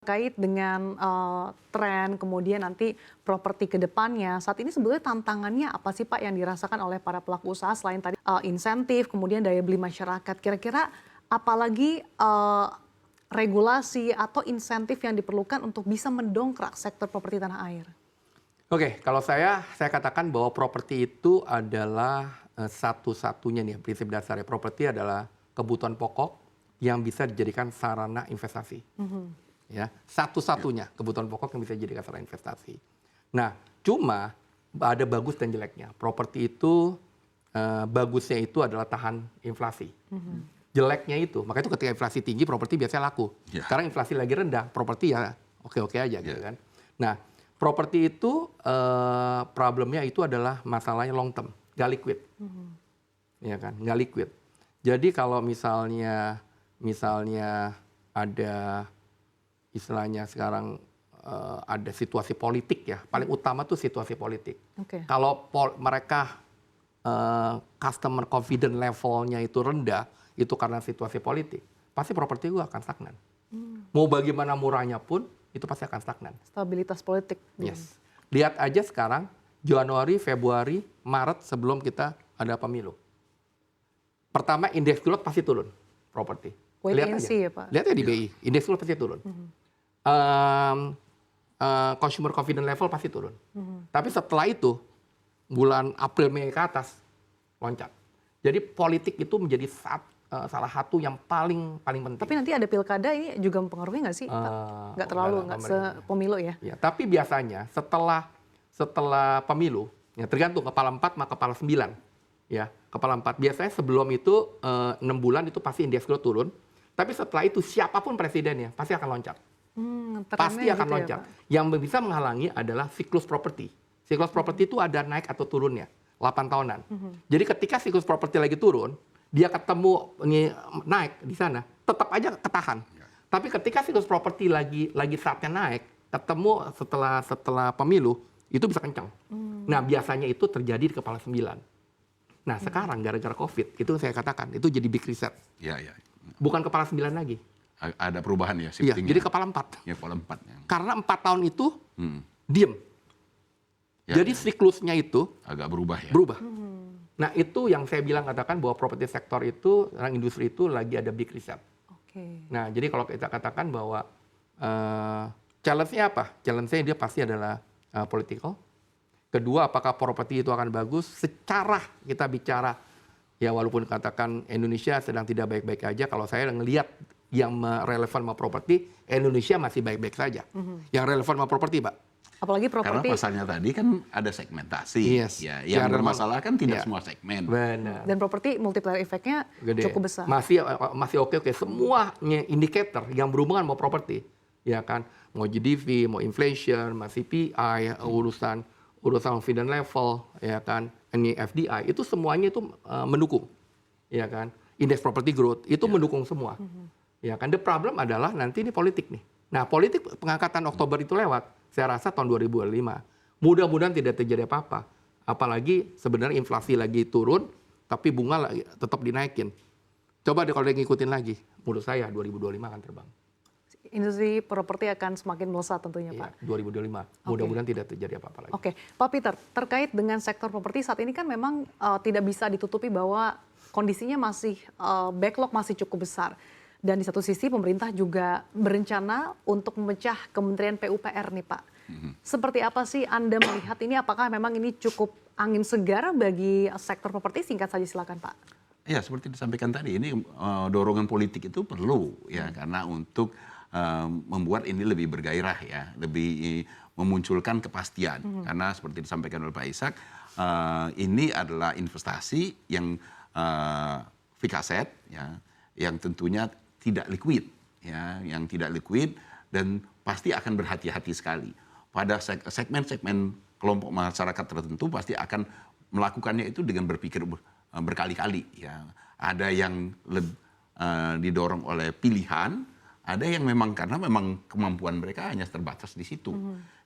Terkait dengan tren, kemudian nanti properti ke depannya, saat ini sebetulnya tantangannya apa sih Pak yang dirasakan oleh para pelaku usaha selain tadi insentif, kemudian daya beli masyarakat. Kira-kira apalagi regulasi atau insentif yang diperlukan untuk bisa mendongkrak sektor properti tanah air? Oke, kalau saya katakan bahwa properti itu adalah satu-satunya nih prinsip dasarnya. Properti adalah kebutuhan pokok yang bisa dijadikan sarana investasi. Ya, satu-satunya kebutuhan pokok yang bisa dijadikan sarana investasi. Nah, cuma ada bagus dan jeleknya. Properti itu bagusnya itu adalah tahan inflasi. Jeleknya itu, makanya itu ketika inflasi tinggi, properti biasanya laku. Sekarang inflasi lagi rendah, properti ya oke-oke aja gitu kan. Nah, properti itu problemnya itu adalah masalahnya long term, nggak liquid, ya kan, nggak liquid. Jadi kalau misalnya ada istilahnya sekarang ada situasi politik ya, paling utama tuh situasi politik. Kalau mereka customer confidence levelnya itu rendah, itu karena situasi politik, pasti properti gua akan stagnan. Mau bagaimana murahnya pun, itu pasti akan stagnan. Stabilitas politik. Yes. Lihat aja sekarang, Januari, Februari, Maret sebelum kita ada pemilu. Pertama, indeks growth pasti turun, properti. Lihat aja. Ya, Pak? Lihat ya di BI, indeks growth pasti turun. Consumer confidence level pasti turun. Tapi setelah itu, bulan April, Mei ke atas, loncat. Jadi politik itu menjadi salah satu yang paling penting. Tapi nanti ada pilkada, ini juga mempengaruhi nggak sih, Pak? Nggak terlalu, nggak sepemilu ya? Ya? Tapi biasanya setelah pemilu, ya tergantung kepala 4 sama kepala 9. Ya, kepala 4. Biasanya sebelum itu 6 bulan itu pasti indeks growth turun. Tapi setelah itu siapapun presidennya pasti akan loncat. Pasti akan gitu loncat. Ya, Yang bisa menghalangi adalah siklus properti. Siklus properti itu ada naik atau turunnya, 8 tahunan. Jadi ketika siklus properti lagi turun, dia ketemu naik di sana, tetap aja ketahan. Tapi ketika siklus properti lagi saatnya naik, ketemu setelah pemilu, itu bisa kencang. Nah, biasanya itu terjadi di kepala 9. Nah, sekarang gara-gara COVID, itu saya katakan, itu jadi big reset. Ya. Bukan kepala 9 lagi. Ada perubahan ya, Iya, shifting. jadi kepala 4. Ya, kepala 4. Ya. Karena 4 tahun itu diem. Jadi siklusnya itu agak berubah ya. Berubah. Nah, itu yang saya bilang katakan bahwa properti sektor itu, industri itu lagi ada big reset. Nah, jadi kalau kita katakan bahwa challenge-nya apa? Challenge-nya dia pasti adalah political. Kedua, apakah properti itu akan bagus? Secara kita bicara, ya walaupun katakan Indonesia sedang tidak baik-baik aja, kalau saya ngelihat yang relevan sama properti, Indonesia masih baik-baik saja. Yang relevan sama properti, Pak. Apalagi properti. Karena pasalnya tadi kan ada segmentasi. Yes. Ya, yang bermasalah kan tidak semua segmen. Benar. Dan properti multiplier efeknya cukup besar. Masih oke. Semua indikator yang berhubungan sama properti, ya kan, mau GDP, mau inflation, mau CPI, urusan confidence level, ya kan, ini FDI, itu semuanya itu mendukung, ya kan. Indeks property growth itu mendukung semua, ya kan. The problem adalah nanti ini politik nih. Nah, politik pengangkatan Oktober itu lewat, saya rasa tahun 2025. Mudah-mudahan tidak terjadi apa-apa. Apalagi sebenarnya inflasi lagi turun, tapi bunga tetap dinaikin. Coba deh kalau ngikutin lagi, menurut saya 2025 akan terbang. Industri properti akan semakin melesat tentunya, Pak. 2025. Mudah-mudahan tidak terjadi apa-apa lagi. Oke, Pak Peter, terkait dengan sektor properti saat ini kan memang tidak bisa ditutupi bahwa kondisinya masih backlog masih cukup besar. Dan di satu sisi pemerintah juga berencana untuk memecah Kementerian PUPR nih, Pak. Seperti apa sih Anda melihat ini? Apakah memang ini cukup angin segar bagi sektor properti? Singkat saja silakan, Pak. Ya, seperti disampaikan tadi, ini dorongan politik itu perlu ya, karena untuk membuat ini lebih bergairah ya, lebih memunculkan kepastian. Karena seperti disampaikan oleh Pak Ishak, ini adalah investasi yang fixed asset ya, yang tentunya tidak liquid ya, yang tidak liquid dan pasti akan berhati-hati sekali. Pada segmen-segmen kelompok masyarakat tertentu pasti akan melakukannya itu dengan berpikir berkali-kali ya. Ada yang didorong oleh pilihan, ada yang memang karena memang kemampuan mereka hanya terbatas di situ.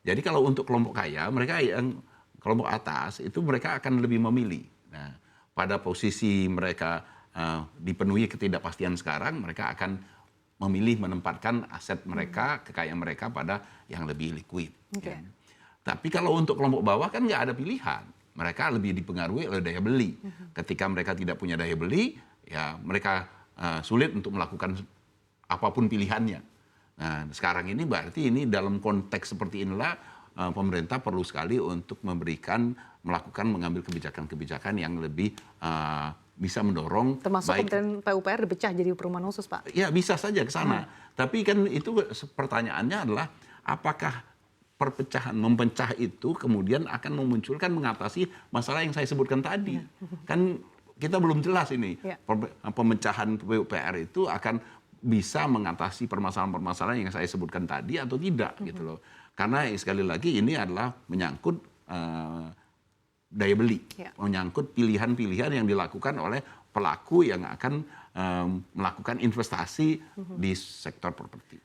Jadi kalau untuk kelompok kaya, mereka yang kelompok atas itu mereka akan lebih memilih. Nah, pada posisi mereka dipenuhi ketidakpastian sekarang, mereka akan memilih menempatkan aset mereka, kekayaan mereka pada yang lebih liquid. Oke. Ya. Tapi kalau untuk kelompok bawah kan nggak ada pilihan. Mereka lebih dipengaruhi oleh daya beli. Ketika mereka tidak punya daya beli, ya mereka sulit untuk melakukan apapun pilihannya. Nah, sekarang ini berarti ini dalam konteks seperti inilah pemerintah perlu sekali untuk mengambil kebijakan-kebijakan yang lebih bisa mendorong Termasuk baik. Kementerian PUPR dipecah jadi perumahan khusus, Pak. Ya bisa saja ke sana. Tapi kan itu pertanyaannya adalah apakah mempecah itu kemudian akan memunculkan mengatasi masalah yang saya sebutkan tadi. Kan kita belum jelas ini. Ya. Pemecahan PUPR itu akan bisa mengatasi permasalahan-permasalahan yang saya sebutkan tadi atau tidak gitu loh. Karena sekali lagi ini adalah menyangkut daya beli, Ya. menyangkut pilihan-pilihan yang dilakukan oleh pelaku yang akan melakukan investasi di sektor properti.